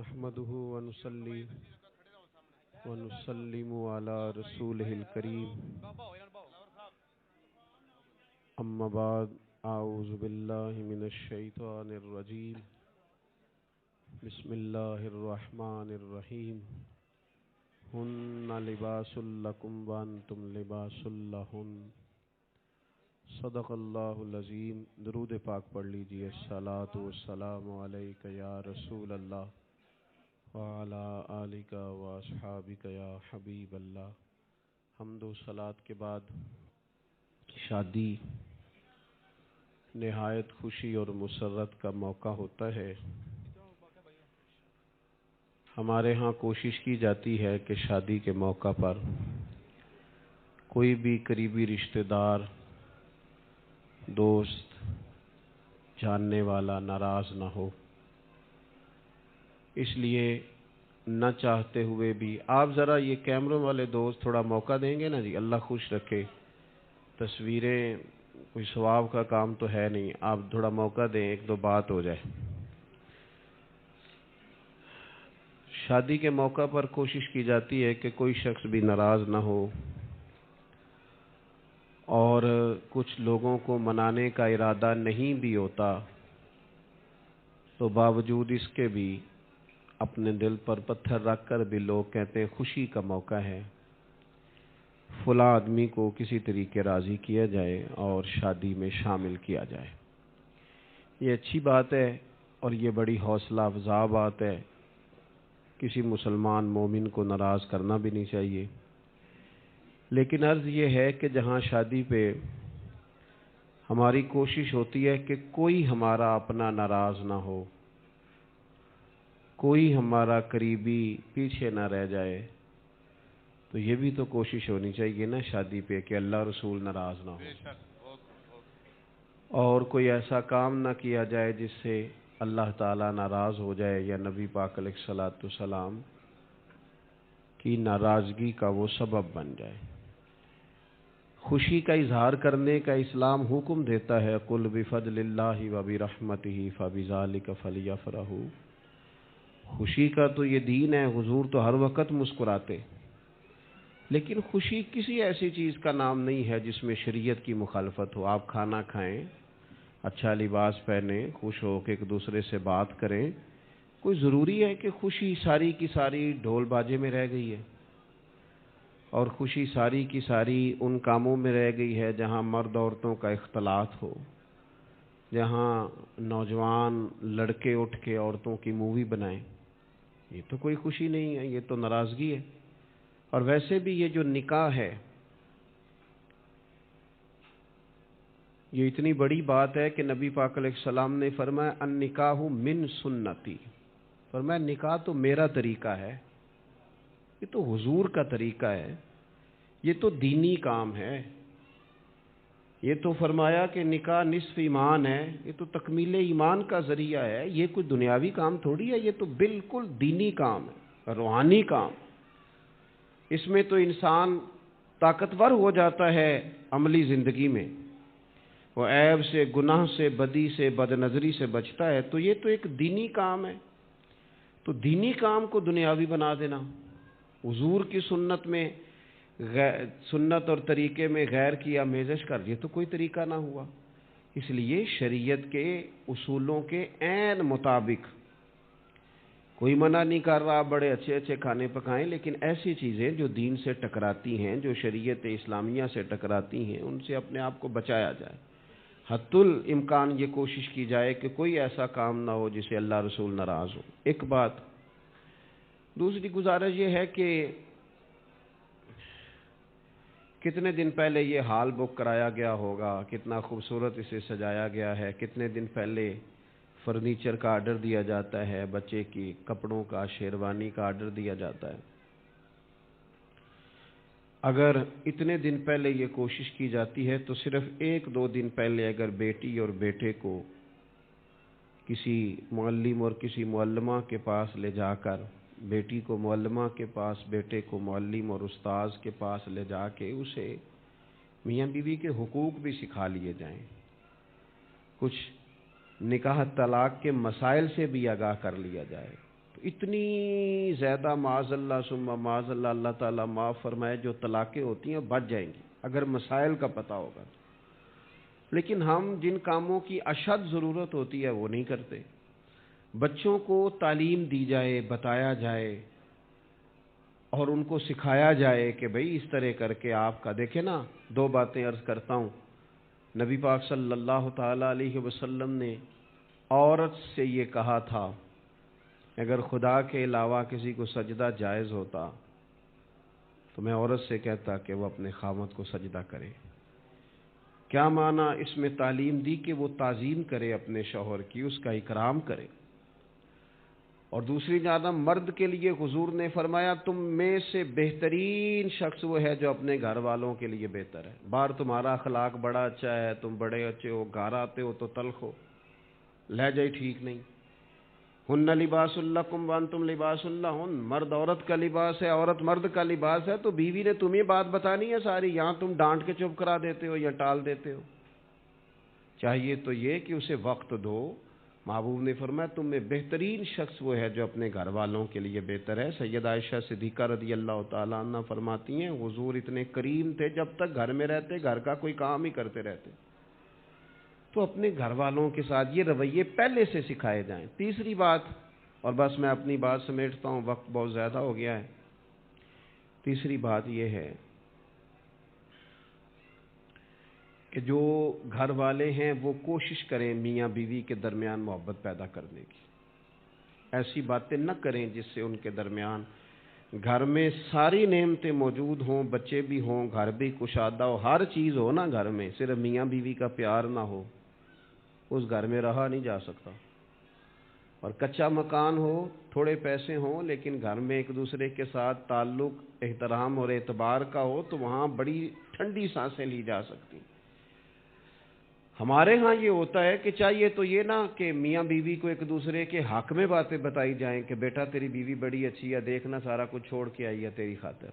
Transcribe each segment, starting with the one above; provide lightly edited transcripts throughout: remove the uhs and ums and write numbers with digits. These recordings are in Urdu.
نحمده ونصلي ونسلم على رسوله الكريم اما بعد اعوذ بالله من الشیطان الرجیم بسم اللہ الرحمن الرحیم ہن لباس لکم وانتم لباس لہن صدق اللہ العظیم۔ درود پاک پڑھ لیجئے۔ الصلاۃ والسلام علیک یا رسول اللہ وعلی آلک واصحابک یا حبیب اللہ۔ حمد و صلوات کے بعد شادی نہایت خوشی اور مسرت کا موقع ہوتا ہے۔ ہمارے ہاں کوشش کی جاتی ہے کہ شادی کے موقع پر کوئی بھی قریبی رشتہ دار، دوست، جاننے والا ناراض نہ ہو، اس لیے نہ چاہتے ہوئے بھی آپ ذرا یہ کیمروں والے دوست تھوڑا موقع دیں گے نا جی، اللہ خوش رکھے۔ تصویریں کوئی ثواب کا کام تو ہے نہیں، آپ تھوڑا موقع دیں، ایک دو بات ہو جائے۔ شادی کے موقع پر کوشش کی جاتی ہے کہ کوئی شخص بھی ناراض نہ ہو، اور کچھ لوگوں کو منانے کا ارادہ نہیں بھی ہوتا تو باوجود اس کے بھی اپنے دل پر پتھر رکھ کر بھی لوگ کہتے ہیں خوشی کا موقع ہے، فلاں آدمی کو کسی طریقے راضی کیا جائے اور شادی میں شامل کیا جائے۔ یہ اچھی بات ہے اور یہ بڑی حوصلہ افزا بات ہے۔ کسی مسلمان مومن کو ناراض کرنا بھی نہیں چاہیے، لیکن عرض یہ ہے کہ جہاں شادی پہ ہماری کوشش ہوتی ہے کہ کوئی ہمارا اپنا ناراض نہ ہو، کوئی ہمارا قریبی پیچھے نہ رہ جائے، تو یہ بھی تو کوشش ہونی چاہیے نا شادی پہ کہ اللہ رسول ناراض نہ ہو، اور کوئی ایسا کام نہ کیا جائے جس سے اللہ تعالیٰ ناراض ہو جائے یا نبی پاک علیہ الصلوۃ والسلام کی ناراضگی کا وہ سبب بن جائے۔ خوشی کا اظہار کرنے کا اسلام حکم دیتا ہے، قُلْ بِفَضْلِ اللَّهِ وَبِرَحْمَتِهِ فَبِذَلِكَ فَلْيَفْرَحُوا۔ خوشی کا تو یہ دین ہے، حضور تو ہر وقت مسکراتے، لیکن خوشی کسی ایسی چیز کا نام نہیں ہے جس میں شریعت کی مخالفت ہو۔ آپ کھانا کھائیں، اچھا لباس پہنیں، خوش ہو کے ایک دوسرے سے بات کریں، کوئی ضروری ہے کہ خوشی ساری کی ساری ڈھول باجے میں رہ گئی ہے، اور خوشی ساری کی ساری ان کاموں میں رہ گئی ہے جہاں مرد عورتوں کا اختلاط ہو، جہاں نوجوان لڑکے اٹھ کے عورتوں کی مووی بنائیں؟ یہ تو کوئی خوشی نہیں ہے، یہ تو ناراضگی ہے۔ اور ویسے بھی یہ جو نکاح ہے، یہ اتنی بڑی بات ہے کہ نبی پاک علیہ السلام نے فرمایا النکاح من سنتی، فرمایا نکاح تو میرا طریقہ ہے، یہ تو حضور کا طریقہ ہے، یہ تو دینی کام ہے۔ یہ تو فرمایا کہ نکاح نصف ایمان ہے، یہ تو تکمیل ایمان کا ذریعہ ہے، یہ کوئی دنیاوی کام تھوڑی ہے، یہ تو بالکل دینی کام ہے، روحانی کام۔ اس میں تو انسان طاقتور ہو جاتا ہے عملی زندگی میں، وہ عیب سے، گناہ سے، بدی سے، بد نظری سے بچتا ہے، تو یہ تو ایک دینی کام ہے۔ تو دینی کام کو دنیاوی بنا دینا، حضور کی سنت میں سنت اور طریقے میں غیر کی آمیزش کر، یہ تو کوئی طریقہ نہ ہوا۔ اس لیے شریعت کے اصولوں کے عین مطابق کوئی منع نہیں کر رہا بڑے اچھے اچھے کھانے پکائیں، لیکن ایسی چیزیں جو دین سے ٹکراتی ہیں، جو شریعت اسلامیہ سے ٹکراتی ہیں، ان سے اپنے آپ کو بچایا جائے۔ حتی الامکان یہ کوشش کی جائے کہ کوئی ایسا کام نہ ہو جسے اللہ رسول ناراض ہو۔ ایک بات۔ دوسری گزارش یہ ہے کہ کتنے دن پہلے یہ ہال بک کرایا گیا ہوگا، کتنا خوبصورت اسے سجایا گیا ہے، کتنے دن پہلے فرنیچر کا آرڈر دیا جاتا ہے، بچے کی کپڑوں کا، شیروانی کا آرڈر دیا جاتا ہے۔ اگر اتنے دن پہلے یہ کوشش کی جاتی ہے تو صرف ایک دو دن پہلے اگر بیٹی اور بیٹے کو کسی معلم اور کسی معلمہ کے پاس لے جا کر، بیٹی کو معلمہ کے پاس، بیٹے کو معلم اور استاذ کے پاس لے جا کے اسے میاں بیوی کے حقوق بھی سکھا لیے جائیں، کچھ نکاح طلاق کے مسائل سے بھی آگاہ کر لیا جائے، تو اتنی زیادہ معاذ اللہ ثم معاذ اللہ، اللہ تعالیٰ معاف فرمائے، جو طلاقیں ہوتی ہیں بچ جائیں گی اگر مسائل کا پتہ ہوگا تو۔ لیکن ہم جن کاموں کی اشد ضرورت ہوتی ہے وہ نہیں کرتے۔ بچوں کو تعلیم دی جائے، بتایا جائے اور ان کو سکھایا جائے کہ بھئی اس طرح کر کے آپ کا، دیکھیں نا، دو باتیں عرض کرتا ہوں۔ نبی پاک صلی اللہ تعالی علیہ وسلم نے عورت سے یہ کہا تھا، اگر خدا کے علاوہ کسی کو سجدہ جائز ہوتا تو میں عورت سے کہتا کہ وہ اپنے خاوند کو سجدہ کرے۔ کیا معنی؟ اس میں تعلیم دی کہ وہ تعظیم کرے اپنے شوہر کی، اس کا اکرام کرے۔ اور دوسری جانب مرد کے لیے حضور نے فرمایا تم میں سے بہترین شخص وہ ہے جو اپنے گھر والوں کے لیے بہتر ہے۔ باہر تمہارا اخلاق بڑا اچھا ہے، تم بڑے اچھے ہو، گھر آتے ہو تو تلخ ہو، لہجہ ٹھیک نہیں۔ ہن لباس لکم وانتم لباس لہن، مرد عورت کا لباس ہے، عورت مرد کا لباس ہے، تو بیوی نے تمہیں بات بتانی ہے ساری، یہاں تم ڈانٹ کے چپ کرا دیتے ہو یا ٹال دیتے ہو۔ چاہیے تو یہ کہ اسے وقت دو۔ محبوب نے فرمایا تم میں بہترین شخص وہ ہے جو اپنے گھر والوں کے لیے بہتر ہے۔ سیدہ عائشہ صدیقہ رضی اللہ تعالیٰ عنہ فرماتی ہیں حضور اتنے کریم تھے، جب تک گھر میں رہتے گھر کا کوئی کام ہی کرتے رہتے۔ تو اپنے گھر والوں کے ساتھ یہ رویے پہلے سے سکھائے جائیں۔ تیسری بات، اور بس میں اپنی بات سمیٹتا ہوں، وقت بہت زیادہ ہو گیا ہے۔ تیسری بات یہ ہے کہ جو گھر والے ہیں وہ کوشش کریں میاں بیوی کے درمیان محبت پیدا کرنے کی۔ ایسی باتیں نہ کریں جس سے ان کے درمیان، گھر میں ساری نعمتیں موجود ہوں، بچے بھی ہوں، گھر بھی کشادہ ہو، ہر چیز ہو نا گھر میں، صرف میاں بیوی کا پیار نہ ہو، اس گھر میں رہا نہیں جا سکتا۔ اور کچا مکان ہو، تھوڑے پیسے ہوں، لیکن گھر میں ایک دوسرے کے ساتھ تعلق احترام اور اعتبار کا ہو تو وہاں بڑی ٹھنڈی سانسیں لی جا سکتی۔ ہمارے ہاں یہ ہوتا ہے کہ چاہیے تو یہ نہ کہ میاں بیوی کو ایک دوسرے کے حق میں باتیں بتائی جائیں کہ بیٹا تیری بیوی بڑی اچھی ہے، دیکھنا سارا کچھ چھوڑ کے آئی ہے تیری خاطر،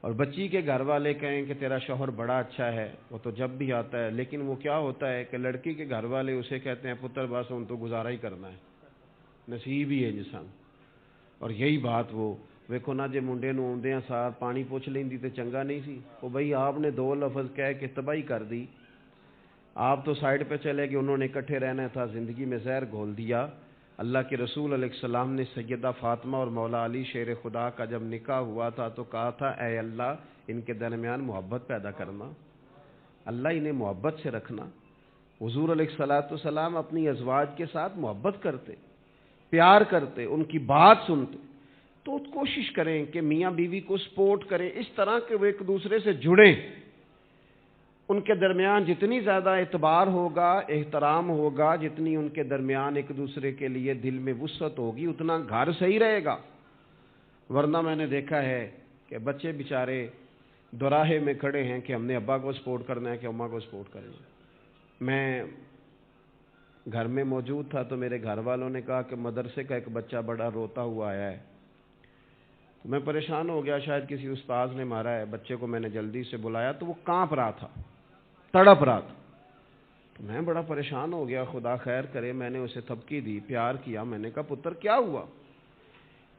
اور بچی کے گھر والے کہیں کہ تیرا شوہر بڑا اچھا ہے، وہ تو جب بھی آتا ہے، لیکن وہ کیا ہوتا ہے کہ لڑکی کے گھر والے اسے کہتے ہیں پتر بس ان تو گزارا ہی کرنا ہے، نصیب ہی ہے انسان۔ اور یہی بات وہ ویکھو نا، جے منڈے نوں آندیاں سار پانی پوچھ لیندی تے چنگا نہیں سی، وہ بھئی آپ نے دو لفظ کہہ کے تباہی کر دی۔ آپ تو سائڈ پہ چلے گئے، انہوں نے اکٹھے رہنا تھا، زندگی میں زہر گھول دیا۔ اللہ کے رسول علیہ السلام نے سیدہ فاطمہ اور مولا علی شیر خدا کا جب نکاح ہوا تھا تو کہا تھا اے اللہ ان کے درمیان محبت پیدا کرنا، اللہ انہیں محبت سے رکھنا۔ حضور علیہ السلام اپنی ازواج کے ساتھ محبت کرتے، پیار کرتے، ان کی بات سنتے۔ تو کوشش کریں کہ میاں بیوی کو سپورٹ کریں اس طرح کہ وہ ایک دوسرے سے جڑیں۔ ان کے درمیان جتنی زیادہ اعتبار ہوگا، احترام ہوگا، جتنی ان کے درمیان ایک دوسرے کے لیے دل میں وسعت ہوگی، اتنا گھر صحیح رہے گا۔ ورنہ میں نے دیکھا ہے کہ بچے بیچارے دوراہے میں کھڑے ہیں کہ ہم نے ابا کو سپورٹ کرنا ہے کہ اماں کو سپورٹ کرنا ہے۔ میں گھر میں موجود تھا تو میرے گھر والوں نے کہا کہ مدرسے کا ایک بچہ بڑا روتا ہوا آیا ہے۔ میں پریشان ہو گیا، شاید کسی استاذ نے مارا ہے۔ بچے کو میں نے جلدی سے بلایا تو وہ کانپ رہا تھا، تڑپ رہا تھا۔ تو میں بڑا پریشان ہو گیا، خدا خیر کرے، میں نے اسے تھپکی دی، پیار کیا، میں نے کہا پتر کیا ہوا؟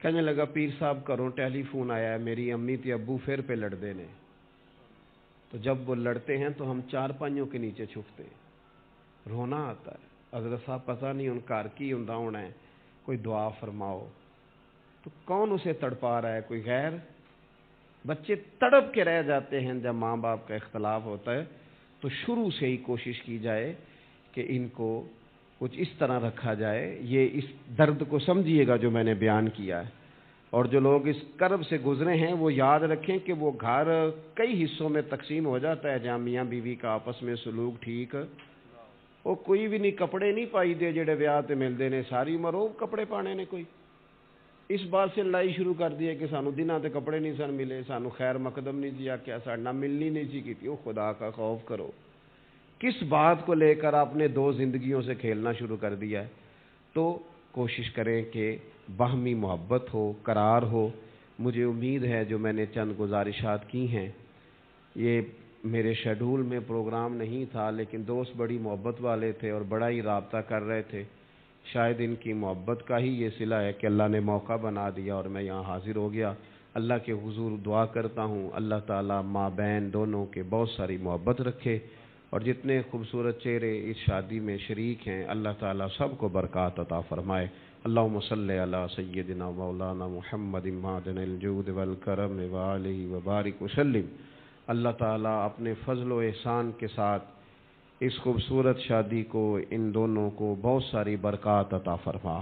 کہنے لگا پیر صاحب کروں ٹیلی فون آیا ہے، میری امی تے ابو پھر پہ لڑ دے نے۔ تو جب وہ لڑتے ہیں تو ہم چار پائیوں کے نیچے چھپتے ہیں، رونا آتا ہے۔ حضرت صاحب پتہ نہیں ان کار کی ہوندا ہونا ہے، کوئی دعا فرماؤ۔ تو کون اسے تڑپا رہا ہے؟ کوئی غیر؟ بچے تڑپ کے رہ جاتے ہیں جب ماں باپ کا اختلاف ہوتا ہے۔ تو شروع سے ہی کوشش کی جائے کہ ان کو کچھ اس طرح رکھا جائے۔ یہ اس درد کو سمجھیے گا جو میں نے بیان کیا ہے، اور جو لوگ اس کرب سے گزرے ہیں وہ یاد رکھیں کہ وہ گھر کئی حصوں میں تقسیم ہو جاتا ہے جہاں میاں بیوی کا آپس میں سلوک ٹھیک، وہ کوئی بھی نہیں کپڑے نہیں پائی دے جڑے ویاہ تے ملتے ہیں، ساری عمر وہ کپڑے پانے نے۔ کوئی اس بات سے لڑائی شروع کر دی ہے کہ سانو دنوں تے کپڑے نہیں سن ملے، سانو خیر مقدم نہیں دیا، کیا ساڈا ملنی نہیں سی کی۔ وہ خدا کا خوف کرو، کس بات کو لے کر آپ نے دو زندگیوں سے کھیلنا شروع کر دیا ہے؟ تو کوشش کریں کہ باہمی محبت ہو، قرار ہو۔ مجھے امید ہے جو میں نے چند گزارشات کی ہیں، یہ میرے شیڈول میں پروگرام نہیں تھا، لیکن دوست بڑی محبت والے تھے اور بڑا ہی رابطہ کر رہے تھے شاید ان کی محبت کا ہی یہ صلہ ہے کہ اللہ نے موقع بنا دیا اور میں یہاں حاضر ہو گیا۔ اللہ کے حضور دعا کرتا ہوں اللہ تعالیٰ ماں بہن دونوں کے بہت ساری محبت رکھے، اور جتنے خوبصورت چہرے اس شادی میں شریک ہیں اللہ تعالیٰ سب کو برکات عطا فرمائے۔ اللہم صلی علی سیدنا مولانا محمد معدن الجود والکرم وآلہ وبارک وسلم۔ اللہ تعالیٰ اپنے فضل و احسان کے ساتھ اس خوبصورت شادی کو، ان دونوں کو بہت ساری برکات عطا فرما۔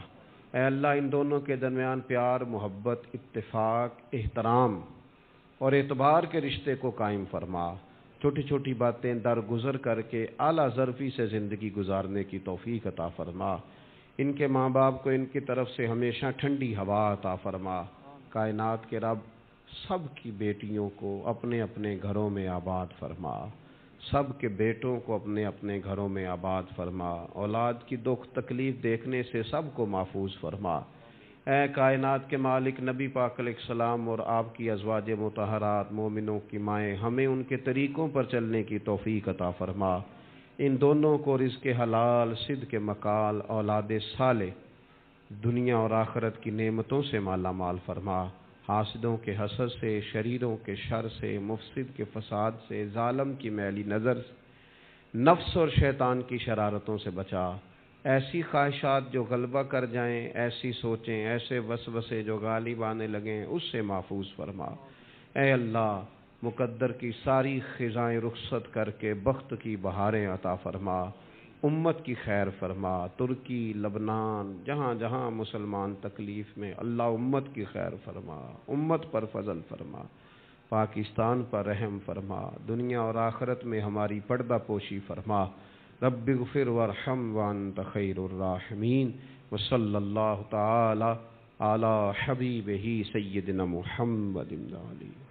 اے اللہ ان دونوں کے درمیان پیار، محبت، اتفاق، احترام اور اعتبار کے رشتے کو قائم فرما۔ چھوٹی چھوٹی باتیں درگزر کر کے اعلیٰ ظرفی سے زندگی گزارنے کی توفیق عطا فرما۔ ان کے ماں باپ کو ان کی طرف سے ہمیشہ ٹھنڈی ہوا عطا فرما۔ کائنات کے رب سب کی بیٹیوں کو اپنے اپنے گھروں میں آباد فرما، سب کے بیٹوں کو اپنے اپنے گھروں میں آباد فرما، اولاد کی دکھ تکلیف دیکھنے سے سب کو محفوظ فرما۔ اے کائنات کے مالک، نبی پاک علیہ السلام اور آپ کی ازواج مطہرات مومنوں کی مائیں، ہمیں ان کے طریقوں پر چلنے کی توفیق عطا فرما۔ ان دونوں کو رزق حلال، صدق مقال، اولاد صالح، دنیا اور آخرت کی نعمتوں سے مالا مال فرما۔ حاسدوں کے حسد سے، شریروں کے شر سے، مفسد کے فساد سے، ظالم کی میلی نظر سے، نفس اور شیطان کی شرارتوں سے بچا۔ ایسی خواہشات جو غلبہ کر جائیں، ایسی سوچیں، ایسے وسوسے جو غالب آنے لگیں، اس سے محفوظ فرما۔ اے اللہ مقدر کی ساری خزائیں رخصت کر کے بخت کی بہاریں عطا فرما، امت کی خیر فرما۔ ترکی، لبنان، جہاں جہاں مسلمان تکلیف میں، اللہ امت کی خیر فرما، امت پر فضل فرما، پاکستان پر رحم فرما، دنیا اور آخرت میں ہماری پردہ پوشی فرما۔ رب اغفر وارحم وانت خیر الراحمین، وصلی اللہ تعالی علی حبیبہ سیدنا محمد علیہ